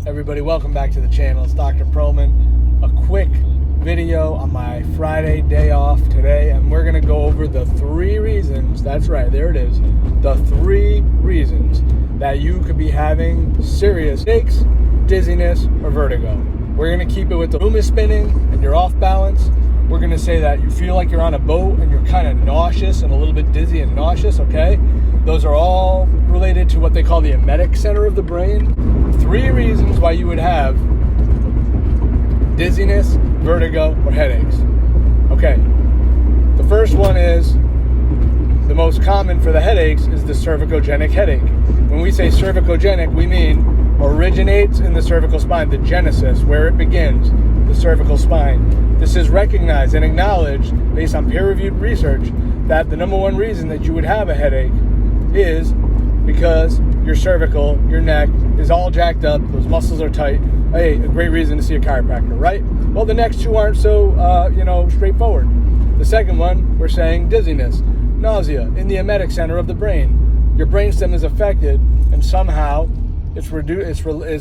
Everybody, welcome back to the channel. It's Dr. Perlman. A quick video on my Friday day off today, and we're going to go over the 3 reasons, that's right, there it is, the 3 reasons that you could be having serious headaches, dizziness, or vertigo. We're going to keep it with the room is spinning and you're off balance. We're going to say that you feel like you're on a boat and you're kind of nauseous and a little bit dizzy and nauseous, okay? Those are all related to what they call the emetic center of the brain. 3 reasons why you would have dizziness, vertigo, or headaches. Okay, the first one is, the most common for the headaches is the cervicogenic headache. When we say cervicogenic, we mean originates in the cervical spine, the genesis, where it begins, the cervical spine. This is recognized and acknowledged based on peer-reviewed research that the number 1 reason that you would have a headache is because your cervical, your neck, is all jacked up, those muscles are tight. Hey, a great reason to see a chiropractor, right? Well, the next 2 aren't so, straightforward. The second one, we're saying dizziness, nausea in the emetic center of the brain. Your brainstem is affected, and somehow it's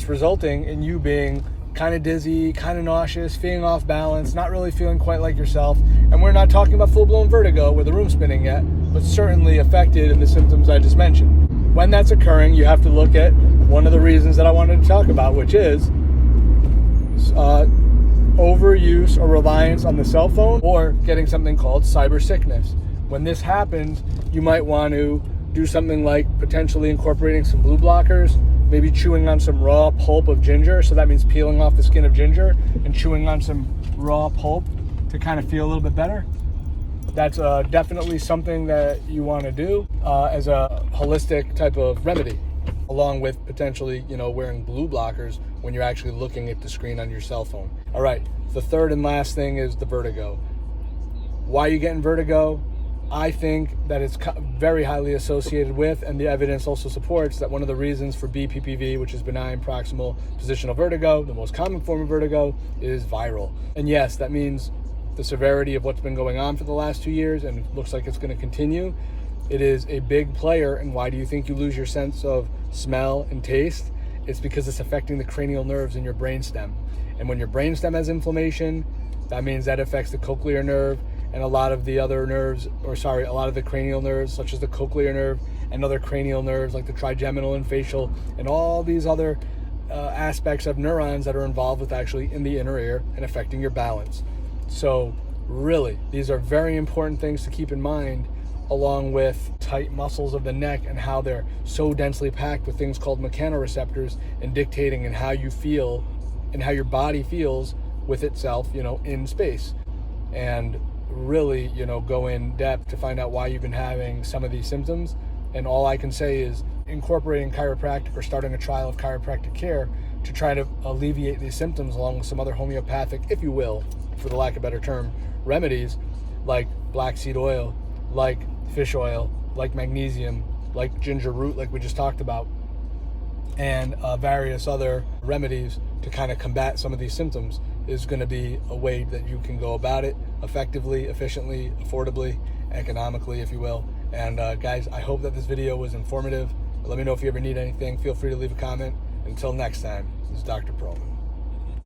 resulting in you being kind of dizzy, kind of nauseous, feeling off balance, not really feeling quite like yourself. And we're not talking about full-blown vertigo with the room spinning yet, but certainly affected in the symptoms I just mentioned. When that's occurring, you have to look at one of the reasons that I wanted to talk about, which is overuse or reliance on the cell phone, or getting something called cyber sickness. When this happens, you might want to do something like potentially incorporating some blue blockers, maybe chewing on some raw pulp of ginger. So that means peeling off the skin of ginger and chewing on some raw pulp to kind of feel a little bit better. That's definitely something that you want to do as a holistic type of remedy, along with potentially, wearing blue blockers when you're actually looking at the screen on your cell phone. All right, the third and last thing is the vertigo. Why are you getting vertigo? I think that it's very highly associated with, and the evidence also supports that one of the reasons for BPPV, which is benign proximal positional vertigo, the most common form of vertigo, is viral. And yes, that means the severity of what's been going on for the last 2 years, and it looks like it's going to continue. It is a big player. And why do you think you lose your sense of smell and taste? It's because it's affecting the cranial nerves in your brainstem. And when your brainstem has inflammation, that means that affects the cochlear nerve and a lot of the other nerves, a lot of the cranial nerves, such as the cochlear nerve and other cranial nerves like the trigeminal and facial, and all these other aspects of neurons that are involved with actually in the inner ear and affecting your balance. So really, these are very important things to keep in mind, along with tight muscles of the neck and how they're so densely packed with things called mechanoreceptors and dictating in how you feel and how your body feels with itself, in space. And really, go in depth to find out why you've been having some of these symptoms. And all I can say is incorporating chiropractic or starting a trial of chiropractic care to try to alleviate these symptoms, along with some other homeopathic, if you will, for the lack of a better term, remedies like black seed oil, like fish oil, like magnesium, like ginger root, like we just talked about, and various other remedies to kind of combat some of these symptoms, is going to be a way that you can go about it effectively, efficiently, affordably, economically, if you will. And guys, I hope that this video was informative. Let me know if you ever need anything. Feel free to leave a comment. Until next time, this is Dr. Perlman.